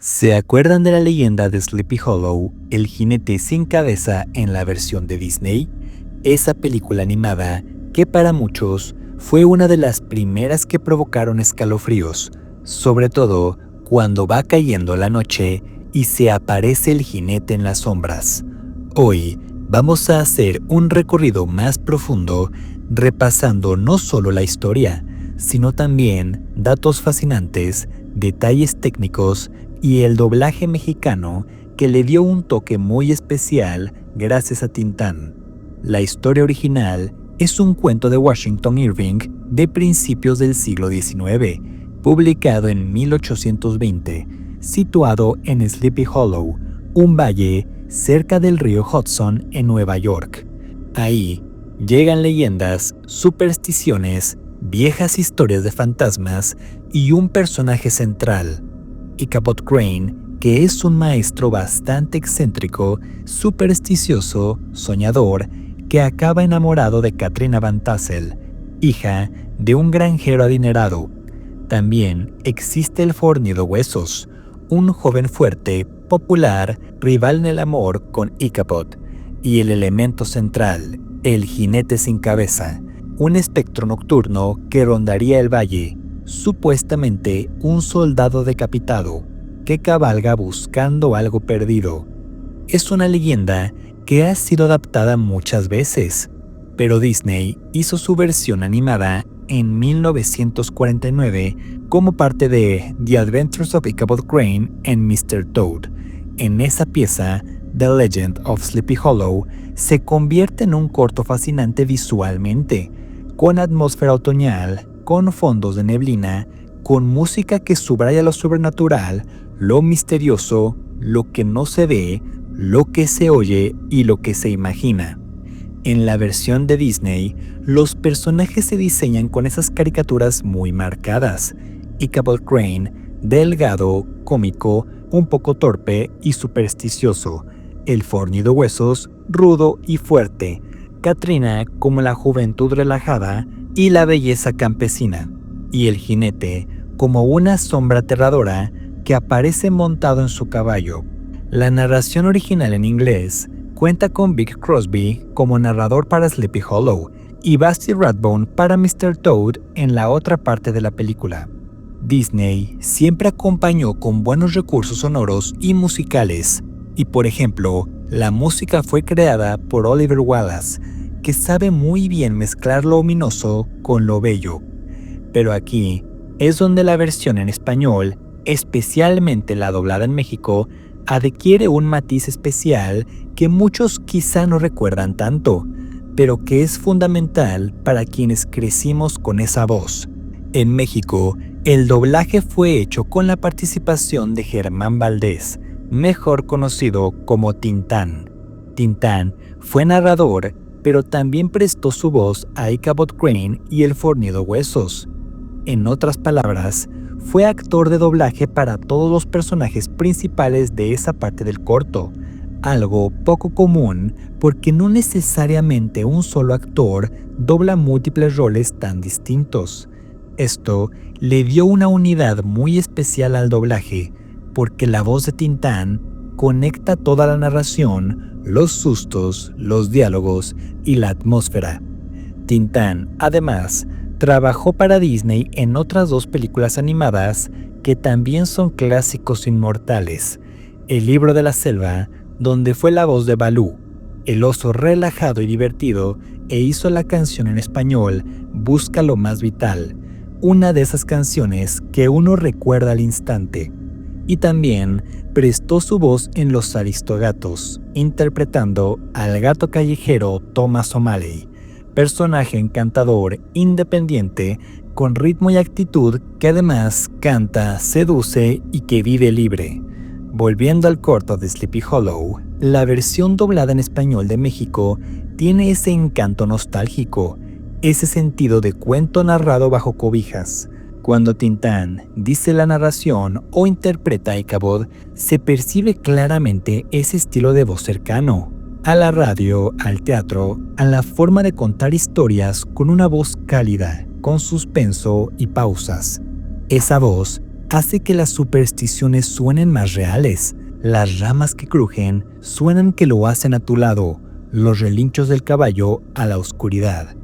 ¿Se acuerdan de la leyenda de Sleepy Hollow, el jinete sin cabeza en la versión de Disney? Esa película animada que para muchos fue una de las primeras que provocaron escalofríos, sobre todo cuando va cayendo la noche y se aparece el jinete en las sombras. Hoy vamos a hacer un recorrido más profundo, repasando no solo la historia, sino también datos fascinantes, detalles técnicos y el doblaje mexicano que le dio un toque muy especial gracias a Tintán. La historia original es un cuento de Washington Irving de principios del siglo XIX, publicado en 1820, situado en Sleepy Hollow, un valle cerca del río Hudson en Nueva York. Ahí llegan leyendas, supersticiones, viejas historias de fantasmas y un personaje central, Ichabod Crane, que es un maestro bastante excéntrico, supersticioso, soñador, que acaba enamorado de Katrina Van Tassel, hija de un granjero adinerado. También existe el Fornido Huesos, un joven fuerte, popular, rival en el amor con Ichabod, y el elemento central, el jinete sin cabeza, un espectro nocturno que rondaría el valle, supuestamente un soldado decapitado que cabalga buscando algo perdido. Es una leyenda que ha sido adaptada muchas veces, pero Disney hizo su versión animada en 1949 como parte de The Adventures of Ichabod Crane and Mr. Toad. En esa pieza, The Legend of Sleepy Hollow se convierte en un corto fascinante visualmente, con atmósfera otoñal, con fondos de neblina, con música que subraya lo sobrenatural, lo misterioso, lo que no se ve, lo que se oye y lo que se imagina. En la versión de Disney, los personajes se diseñan con esas caricaturas muy marcadas. Ichabod Crane, delgado, cómico, un poco torpe y supersticioso. El Fornido Huesos, rudo y fuerte. Katrina como la juventud relajada y la belleza campesina. Y el jinete como una sombra aterradora que aparece montado en su caballo. La narración original en inglés cuenta con Bing Crosby como narrador para Sleepy Hollow y Basti Rathbone para Mr. Toad en la otra parte de la película. Disney siempre acompañó con buenos recursos sonoros y musicales, y por ejemplo, la música fue creada por Oliver Wallace, que sabe muy bien mezclar lo ominoso con lo bello. Pero aquí es donde la versión en español, especialmente la doblada en México, adquiere un matiz especial que muchos quizá no recuerdan tanto, pero que es fundamental para quienes crecimos con esa voz. En México, el doblaje fue hecho con la participación de Germán Valdés, mejor conocido como Tintán. Tintán fue narrador, pero también prestó su voz a Ichabod Crane y el Fornido Huesos. En otras palabras, fue actor de doblaje para todos los personajes principales de esa parte del corto, algo poco común porque no necesariamente un solo actor dobla múltiples roles tan distintos. Esto le dio una unidad muy especial al doblaje, porque la voz de Tintán conecta toda la narración, los sustos, los diálogos y la atmósfera. Tintán, además, trabajó para Disney en otras dos películas animadas que también son clásicos inmortales. El libro de la selva, donde fue la voz de Balú, el oso relajado y divertido, e hizo la canción en español Busca lo más vital, una de esas canciones que uno recuerda al instante. Y también prestó su voz en Los Aristogatos, interpretando al gato callejero Thomas O'Malley, personaje encantador, independiente, con ritmo y actitud que además canta, seduce y que vive libre. Volviendo al corto de Sleepy Hollow, la versión doblada en español de México tiene ese encanto nostálgico, ese sentido de cuento narrado bajo cobijas. Cuando Tintán dice la narración o interpreta a Ichabod, se percibe claramente ese estilo de voz cercano, a la radio, al teatro, a la forma de contar historias con una voz cálida, con suspenso y pausas. Esa voz hace que las supersticiones suenen más reales. Las ramas que crujen suenan que lo hacen a tu lado, los relinchos del caballo a la oscuridad.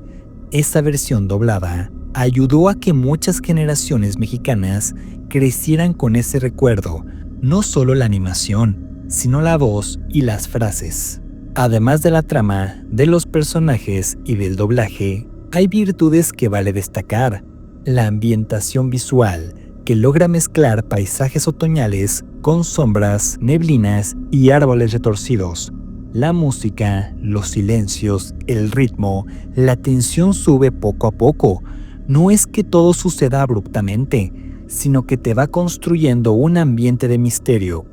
Esa versión doblada ayudó a que muchas generaciones mexicanas crecieran con ese recuerdo, no solo la animación, sino la voz y las frases. Además de la trama, de los personajes y del doblaje, hay virtudes que vale destacar. La ambientación visual, que logra mezclar paisajes otoñales con sombras, neblinas y árboles retorcidos. La música, los silencios, el ritmo, la tensión sube poco a poco. No es que todo suceda abruptamente, sino que te va construyendo un ambiente de misterio.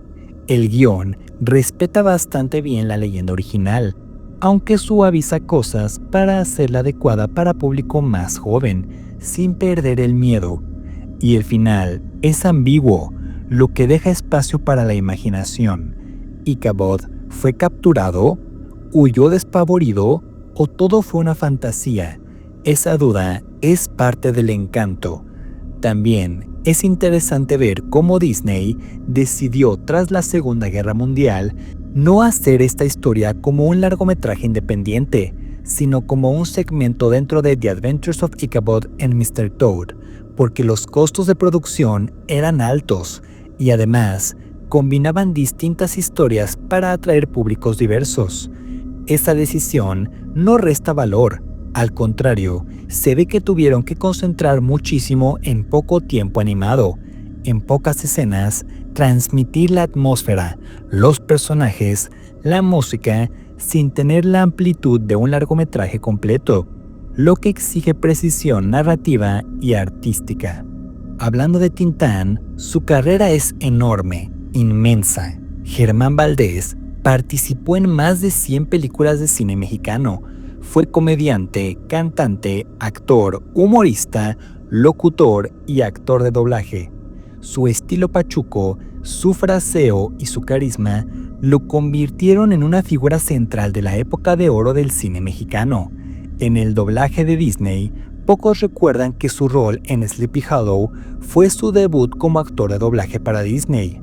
El guión respeta bastante bien la leyenda original, aunque suaviza cosas para hacerla adecuada para público más joven, sin perder el miedo. Y el final es ambiguo, lo que deja espacio para la imaginación. ¿Ichabod fue capturado? ¿Huyó despavorido? ¿O todo fue una fantasía? Esa duda es parte del encanto. También es interesante ver cómo Disney decidió, tras la Segunda Guerra Mundial, no hacer esta historia como un largometraje independiente, sino como un segmento dentro de The Adventures of Ichabod and Mr. Toad, porque los costos de producción eran altos y además combinaban distintas historias para atraer públicos diversos. Esa decisión no resta valor. Al contrario, se ve que tuvieron que concentrar muchísimo en poco tiempo animado, en pocas escenas, transmitir la atmósfera, los personajes, la música, sin tener la amplitud de un largometraje completo, lo que exige precisión narrativa y artística. Hablando de Tintán, su carrera es enorme, inmensa. Germán Valdés participó en más de 100 películas de cine mexicano. Fue comediante, cantante, actor, humorista, locutor y actor de doblaje. Su estilo pachuco, su fraseo y su carisma lo convirtieron en una figura central de la época de oro del cine mexicano. En el doblaje de Disney, pocos recuerdan que su rol en Sleepy Hollow fue su debut como actor de doblaje para Disney.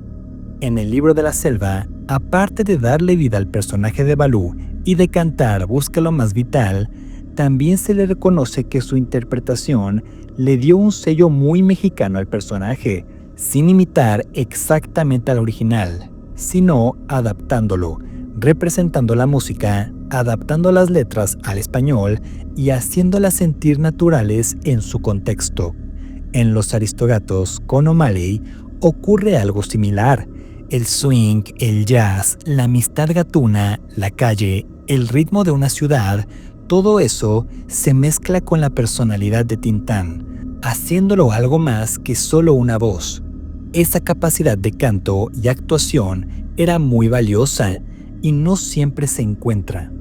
En El libro de la selva, aparte de darle vida al personaje de Balú y de cantar Busca lo más vital, también se le reconoce que su interpretación le dio un sello muy mexicano al personaje, sin imitar exactamente al original, sino adaptándolo, representando la música, adaptando las letras al español y haciéndolas sentir naturales en su contexto. En Los Aristogatos, con O'Malley, ocurre algo similar. El swing, el jazz, la amistad gatuna, la calle, el ritmo de una ciudad, todo eso se mezcla con la personalidad de Tintán, haciéndolo algo más que solo una voz. Esa capacidad de canto y actuación era muy valiosa y no siempre se encuentra.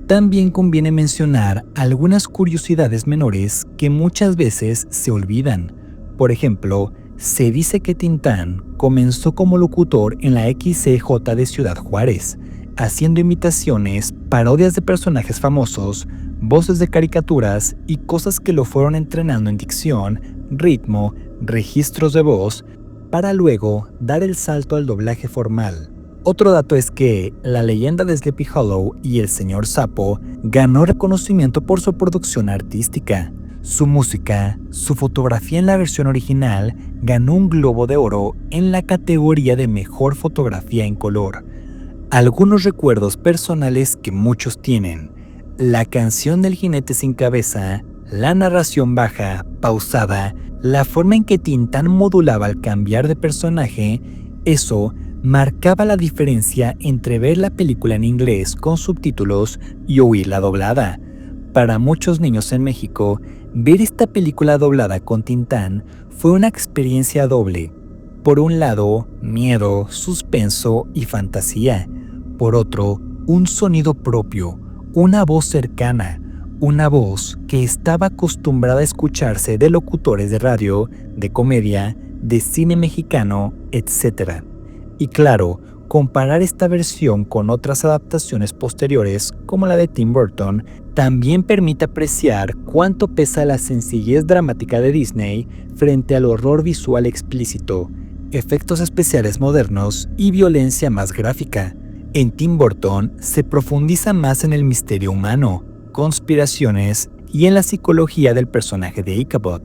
También conviene mencionar algunas curiosidades menores que muchas veces se olvidan. Por ejemplo, se dice que Tintán comenzó como locutor en la XCJ de Ciudad Juárez, haciendo imitaciones, parodias de personajes famosos, voces de caricaturas y cosas que lo fueron entrenando en dicción, ritmo, registros de voz, para luego dar el salto al doblaje formal. Otro dato es que La leyenda de Sleepy Hollow y El Señor Sapo ganó reconocimiento por su producción artística. Su música, su fotografía en la versión original ganó un Globo de Oro en la categoría de Mejor Fotografía en Color. Algunos recuerdos personales que muchos tienen: la canción del jinete sin cabeza, la narración baja, pausada, la forma en que Tintán modulaba al cambiar de personaje, eso marcaba la diferencia entre ver la película en inglés con subtítulos y oírla doblada. Para muchos niños en México, ver esta película doblada con Tintán fue una experiencia doble. Por un lado, miedo, suspenso y fantasía. Por otro, un sonido propio, una voz cercana, una voz que estaba acostumbrada a escucharse de locutores de radio, de comedia, de cine mexicano, etc. Y claro, comparar esta versión con otras adaptaciones posteriores, como la de Tim Burton, también permite apreciar cuánto pesa la sencillez dramática de Disney frente al horror visual explícito. efectos especiales modernos y violencia más gráfica. En Tim Burton se profundiza más en el misterio humano, conspiraciones y en la psicología del personaje de Ichabod.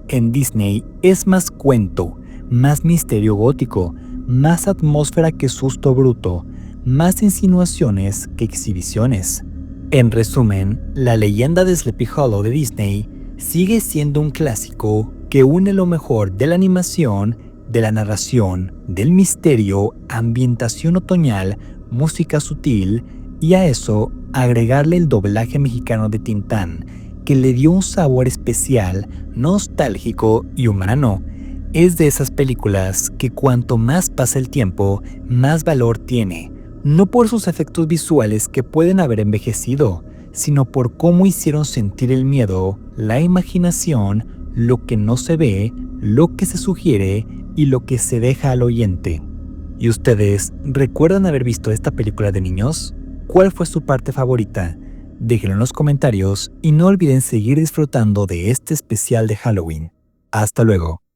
En Disney es más cuento, más misterio gótico, más atmósfera que susto bruto, más insinuaciones que exhibiciones. En resumen, la leyenda de Sleepy Hollow de Disney sigue siendo un clásico que une lo mejor de la animación, de la narración, del misterio, ambientación otoñal, música sutil y a eso agregarle el doblaje mexicano de Tintán, que le dio un sabor especial, nostálgico y humano. Es de esas películas que cuanto más pasa el tiempo, más valor tiene, no por sus efectos visuales que pueden haber envejecido, sino por cómo hicieron sentir el miedo, la imaginación, lo que no se ve, lo que se sugiere y lo que se deja al oyente. ¿Y ustedes recuerdan haber visto esta película de niños? ¿Cuál fue su parte favorita? Déjenlo en los comentarios y no olviden seguir disfrutando de este especial de Halloween. Hasta luego.